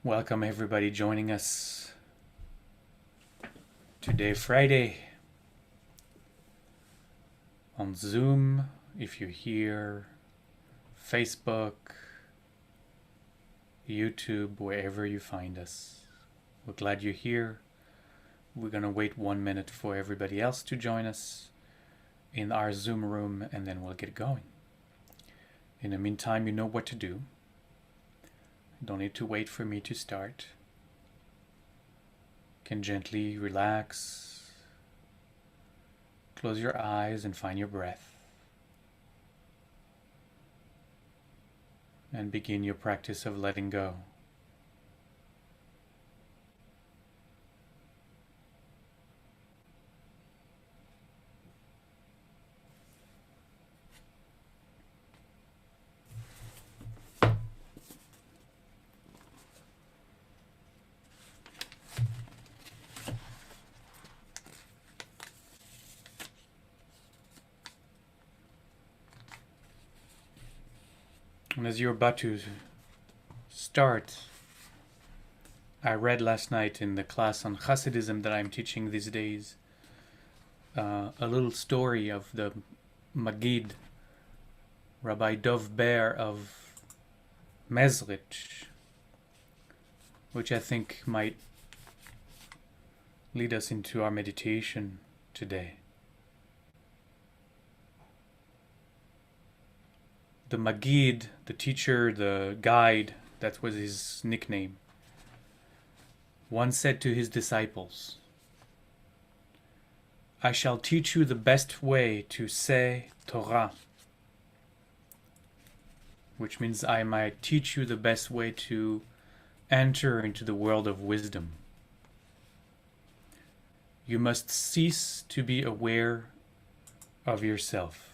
Welcome everybody joining us today, Friday, on Zoom, if you're here, Facebook, YouTube, wherever you find us. We're glad you're here. We're going to wait 1 minute for everybody else to join us in our Zoom room, and then we'll get going. In the meantime, you know what to do. Don't need to wait for me to start. Can gently relax, close your eyes and find your breath, and begin your practice of letting go. And as you're about to start, I read last night in the class on Hasidism that I'm teaching these days a little story of the Magid, Rabbi Dov Ber of Mezrich, which I think might lead us into our meditation today. The Magid, the teacher, the guide, that was his nickname, once said to his disciples, "I shall teach you the best way to say Torah," which means I might teach you the best way to enter into the world of wisdom. You must cease to be aware of yourself.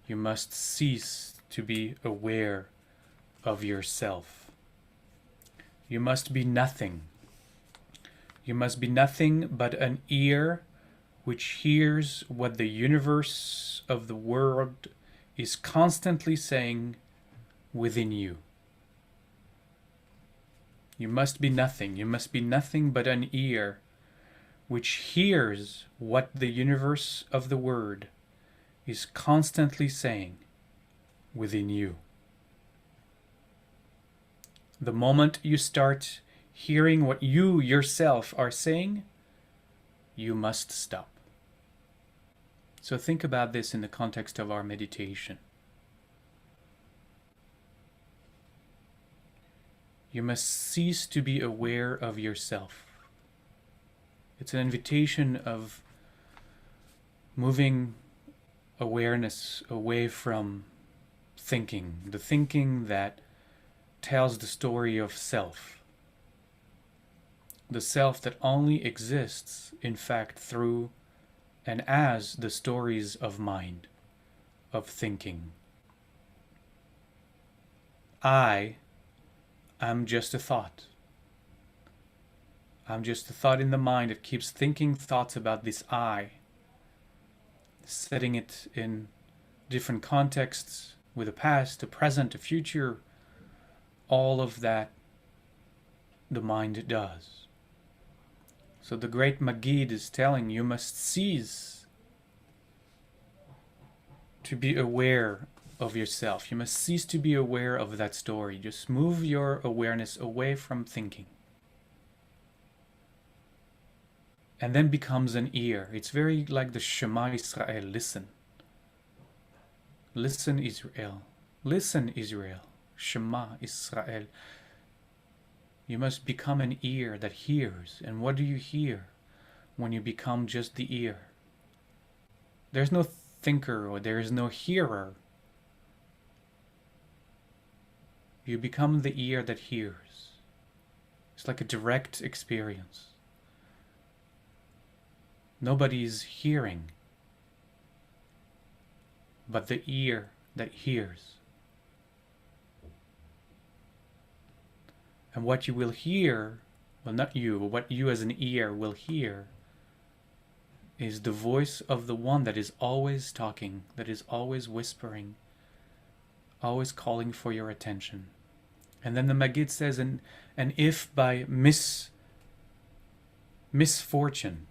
You must cease to be aware of yourself. You must be nothing. You must be nothing but an ear which hears what the universe of the world is constantly saying within you. You must be nothing. You must be nothing but an ear which hears what the universe of the word is constantly saying within you. The moment you start hearing what you yourself are saying, you must stop. So think about this in the context of our meditation. You must cease to be aware of yourself. It's an invitation of moving awareness away from thinking, the thinking that tells the story of self. The self that only exists, in fact, through and as the stories of mind, of thinking. I am just a thought. I'm just a thought in the mind that keeps thinking thoughts about this I, setting it in different contexts with a past, a present, a future, all of that the mind does. So the great Magid is telling you must cease to be aware of yourself. You must cease to be aware of that story. Just move your awareness away from thinking. And then becomes an ear. It's very like the Shema Israel, listen. Listen, Israel. Listen, Israel. Shema Israel. You must become an ear that hears. And what do you hear when you become just the ear? There's no thinker or there is no hearer. You become the ear that hears. It's like a direct experience. Nobody's hearing, but the ear that hears. And what you will hear, well, not you, what you as an ear will hear is the voice of the one that is always talking, that is always whispering, always calling for your attention. And then the Maggid says, and if by misfortune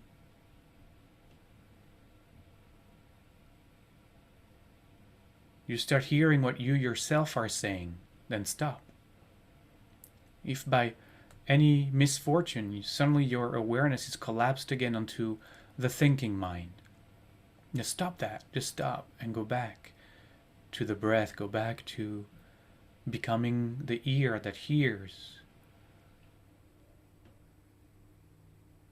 you start hearing what you yourself are saying, then stop. If by any misfortune suddenly your awareness is collapsed again onto the thinking mind, just stop that. Just stop and go back to the breath. Go back to becoming the ear that hears.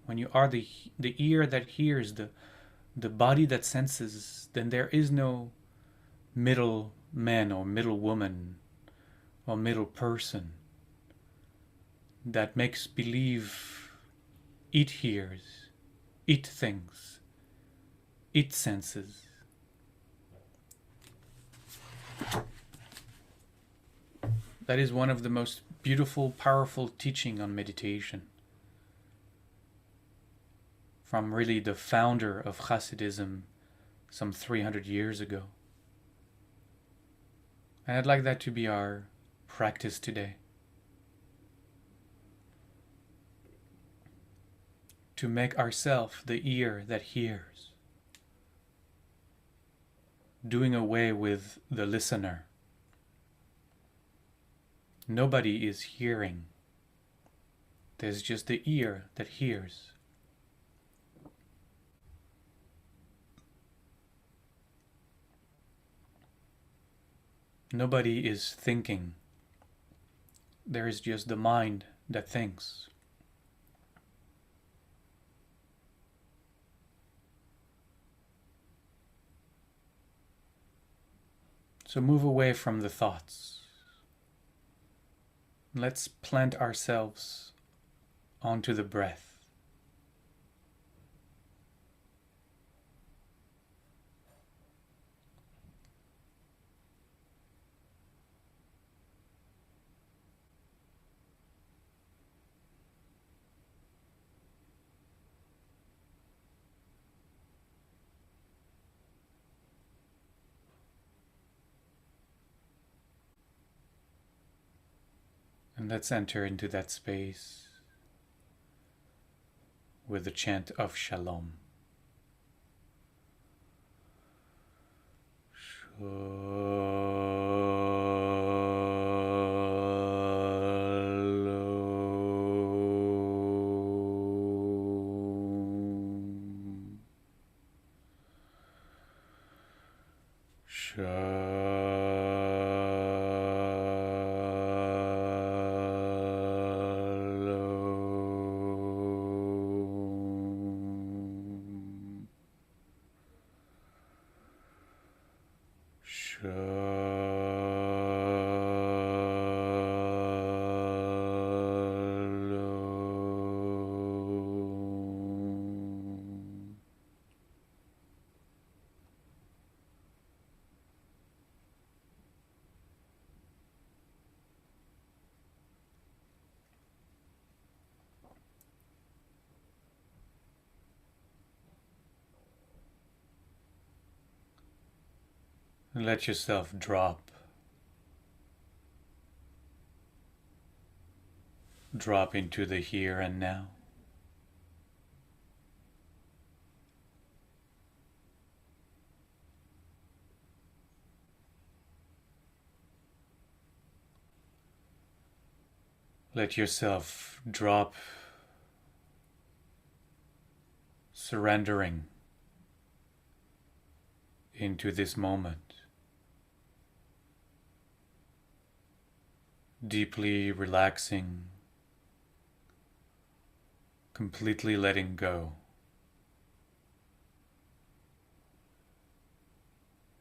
When you are the ear that hears, the body that senses, then there is no middle man or middle woman or middle person that makes believe it hears, it thinks, it senses. That is one of the most beautiful, powerful teaching on meditation from really the founder of Hasidism some 300 years ago. And I'd like that to be our practice today. To make ourselves the ear that hears. Doing away with the listener. Nobody is hearing. There's just the ear that hears. Nobody is thinking. There is just the mind that thinks. So move away from the thoughts. Let's plant ourselves onto the breath. And let's enter into that space with the chant of Shalom. And let yourself drop into the here and now. Let yourself drop, surrendering into this moment. Deeply relaxing, completely letting go.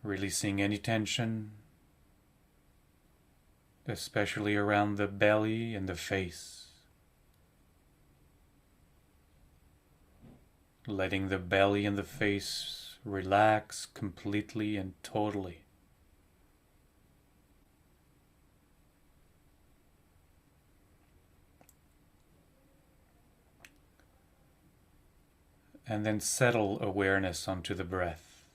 Releasing any tension, especially around the belly and the face. Letting the belly and the face relax completely and totally. And then settle awareness onto the breath.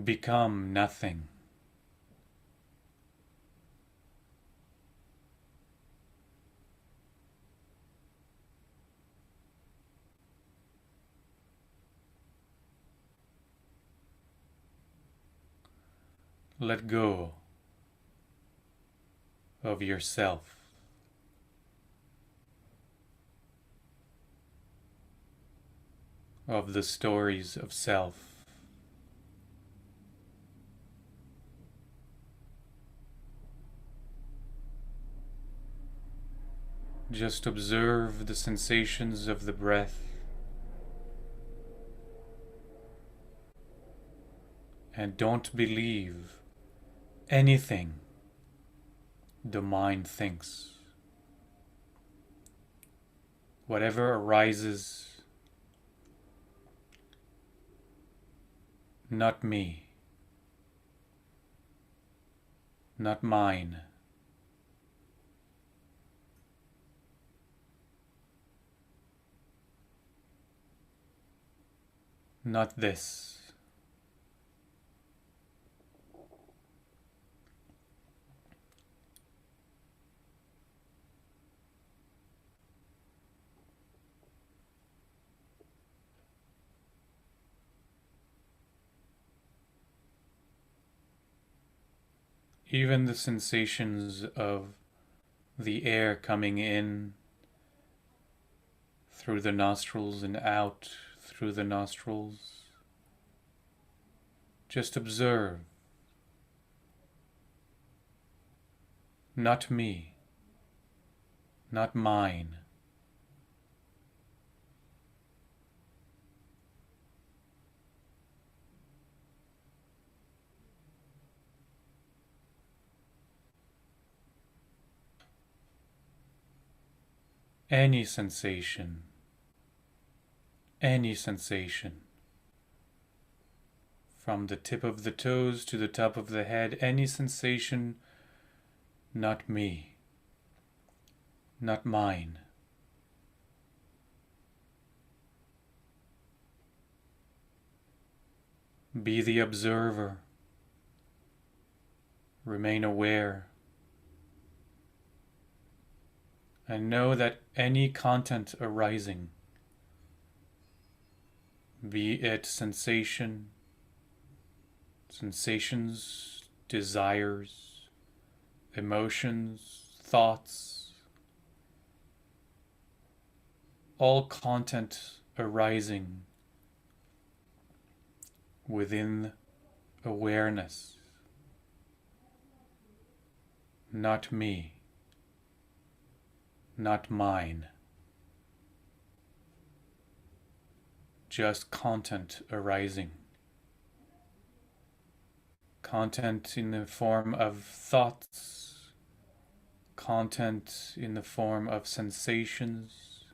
become nothing. Let go of yourself. Of the stories of self. Just observe the sensations of the breath and don't believe anything the mind thinks. Whatever arises, not me, not mine. Not this. Even the sensations of the air coming in through the nostrils and out through the nostrils. Just observe. Not me, not mine. Any sensation, from the tip of the toes to the top of the head, any sensation, not me, not mine. Be the observer. Remain aware. And know that any content arising, be it sensations, desires, emotions, thoughts, all content arising within awareness, not me, not mine, just content arising. Content in the form of thoughts, content in the form of sensations,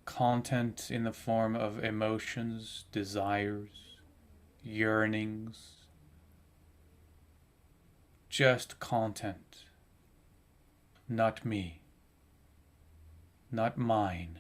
content in the form of emotions, desires, yearnings, just content, not me, not mine.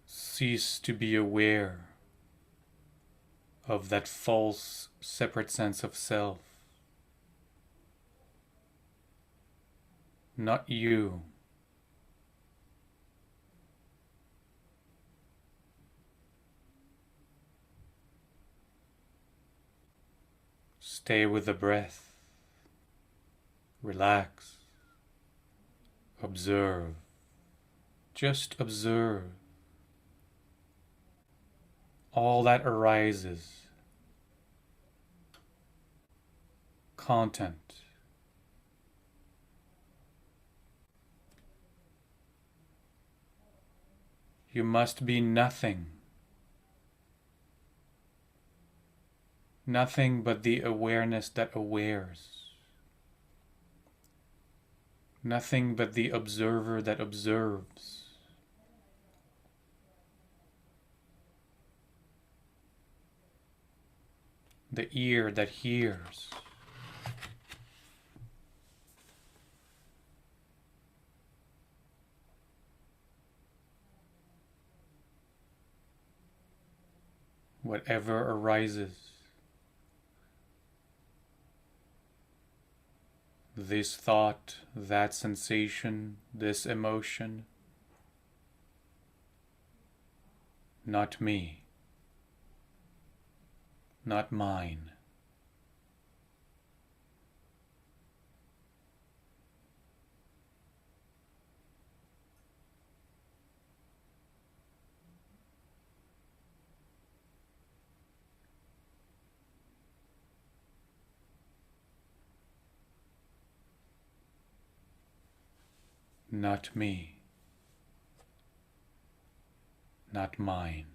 Cease to be aware of that false, separate sense of self. Not you. Stay with the breath. Relax. Observe. Just observe. All that arises, content, You must be nothing. Nothing but the awareness that awares. Nothing but the observer that observes. The ear that hears. Whatever arises. This thought, that sensation, this emotion. Not me. Not mine. Not me. Not mine.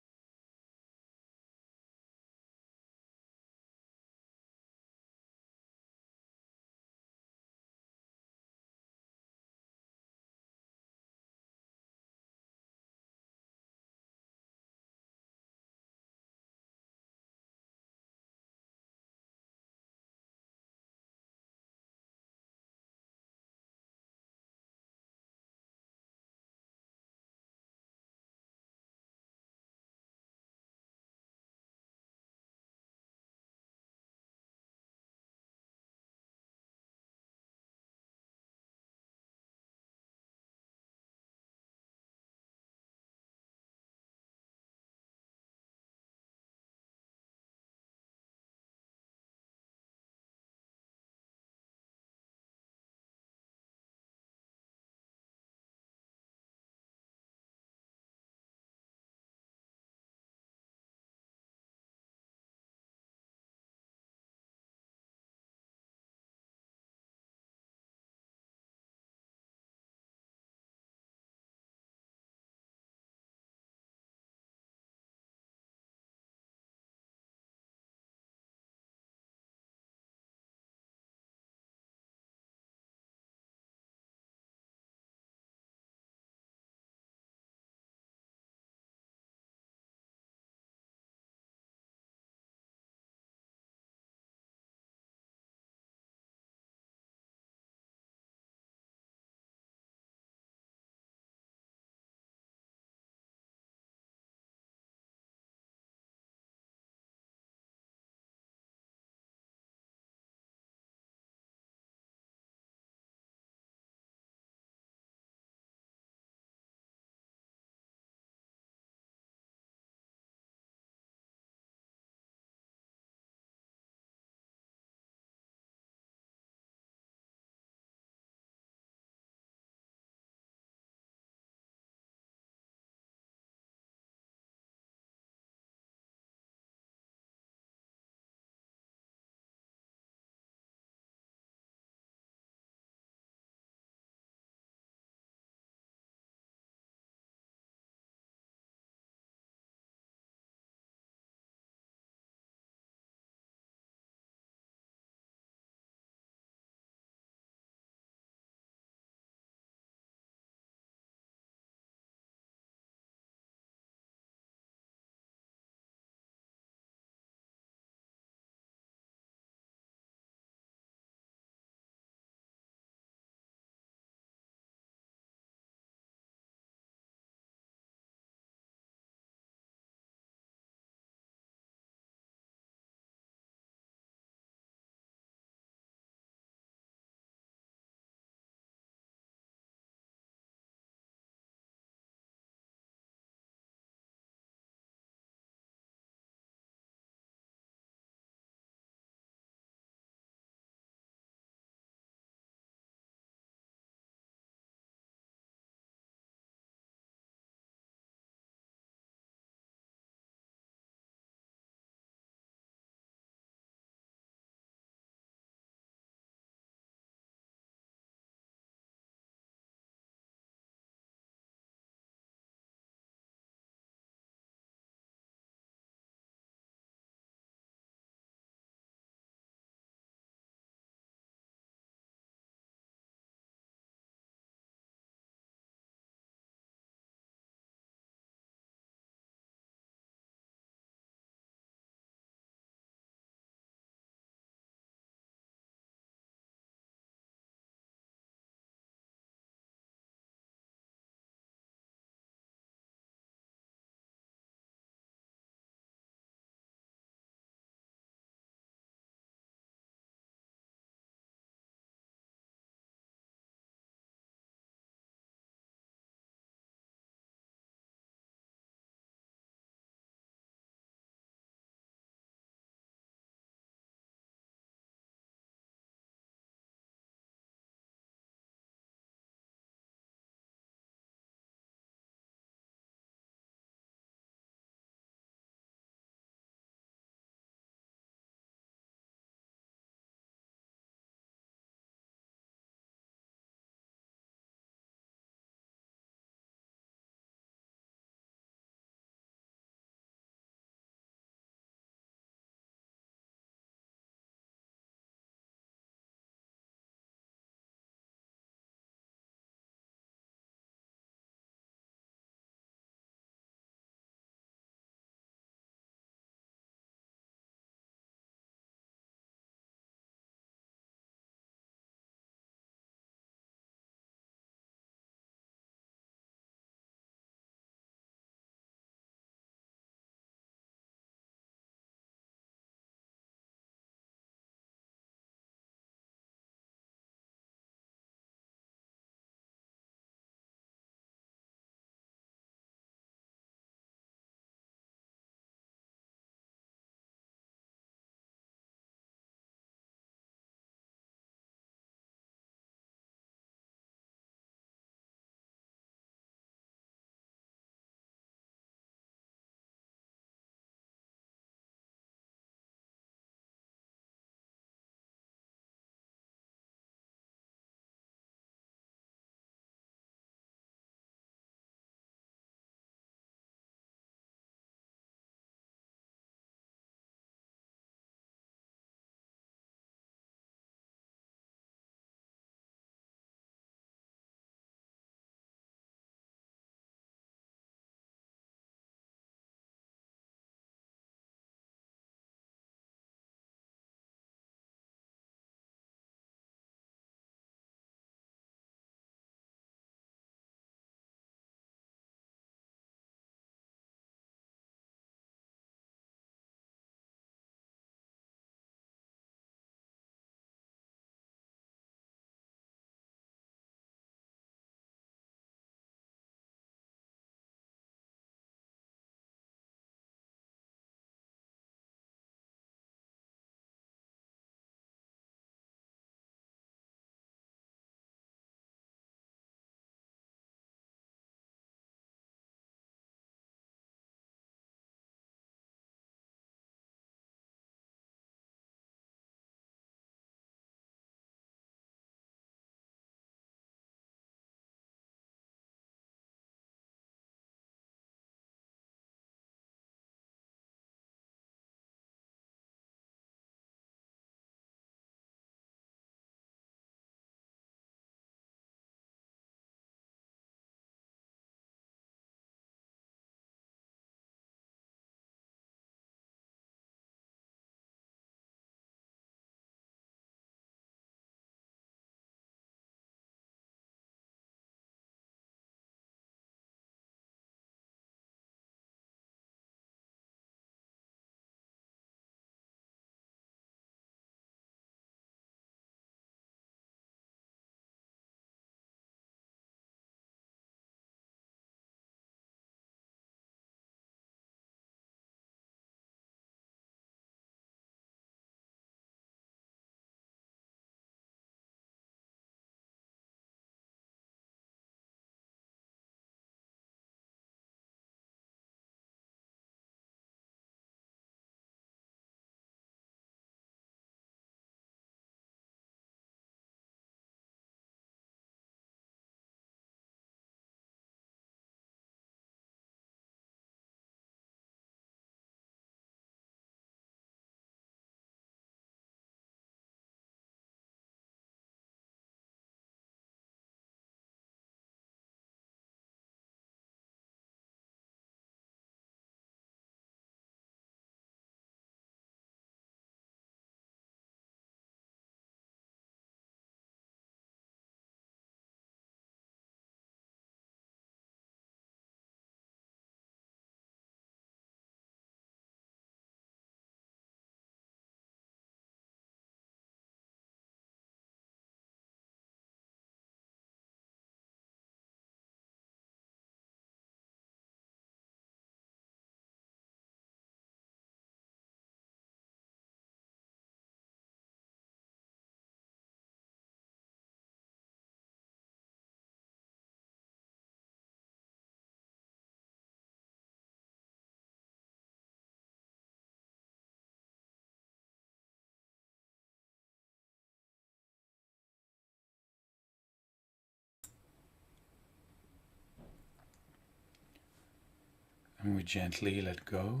And we gently let go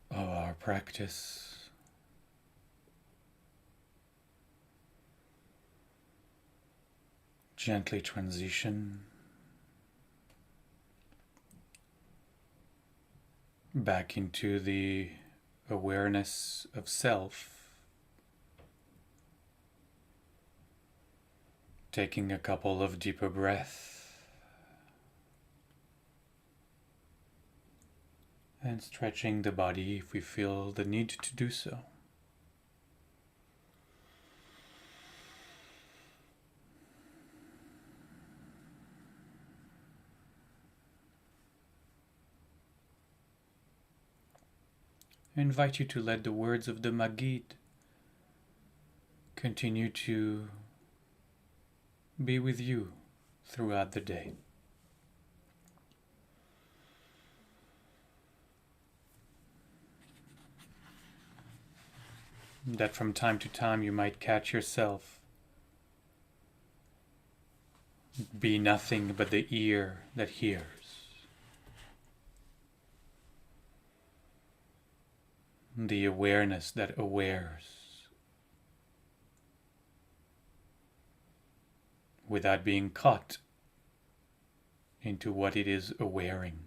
of our practice. Gently transition back into the awareness of self, taking a couple of deeper breaths and stretching the body if we feel the need to do so. I invite you to let the words of the Magid continue to be with you throughout the day. That from time to time you might catch yourself be nothing but the ear that hears. The awareness that awares without being caught into what it is awaring.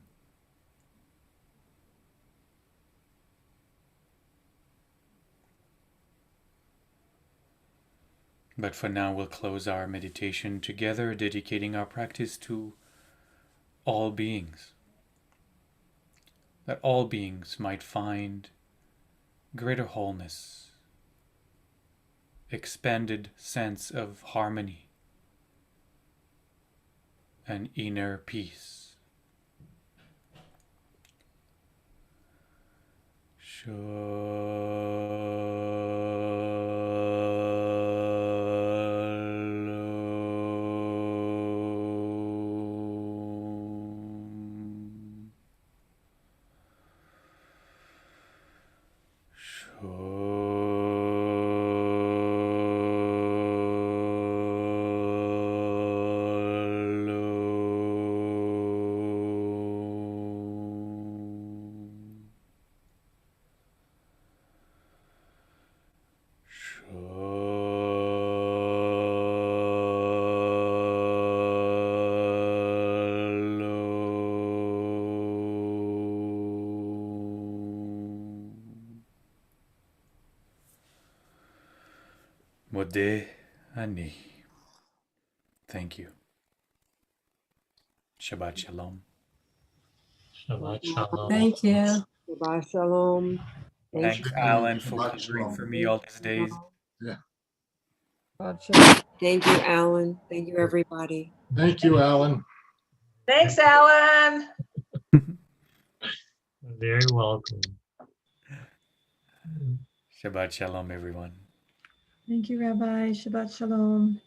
But for now, we'll close our meditation together, dedicating our practice to all beings, that all beings might find greater wholeness, expanded sense of harmony, and inner peace. Modeh Ani. Thank you. Shabbat Shalom. Shabbat shalom. Thank you. Shabbat shalom. Thanks, Alan, for covering for me all these days. Yeah. Shabbat shalom. Thank you, Alan. Thank you, everybody. Thank you, Alan. Thanks, Alan. Very welcome. Shabbat Shalom, everyone. Thank you, Rabbi. Shabbat Shalom.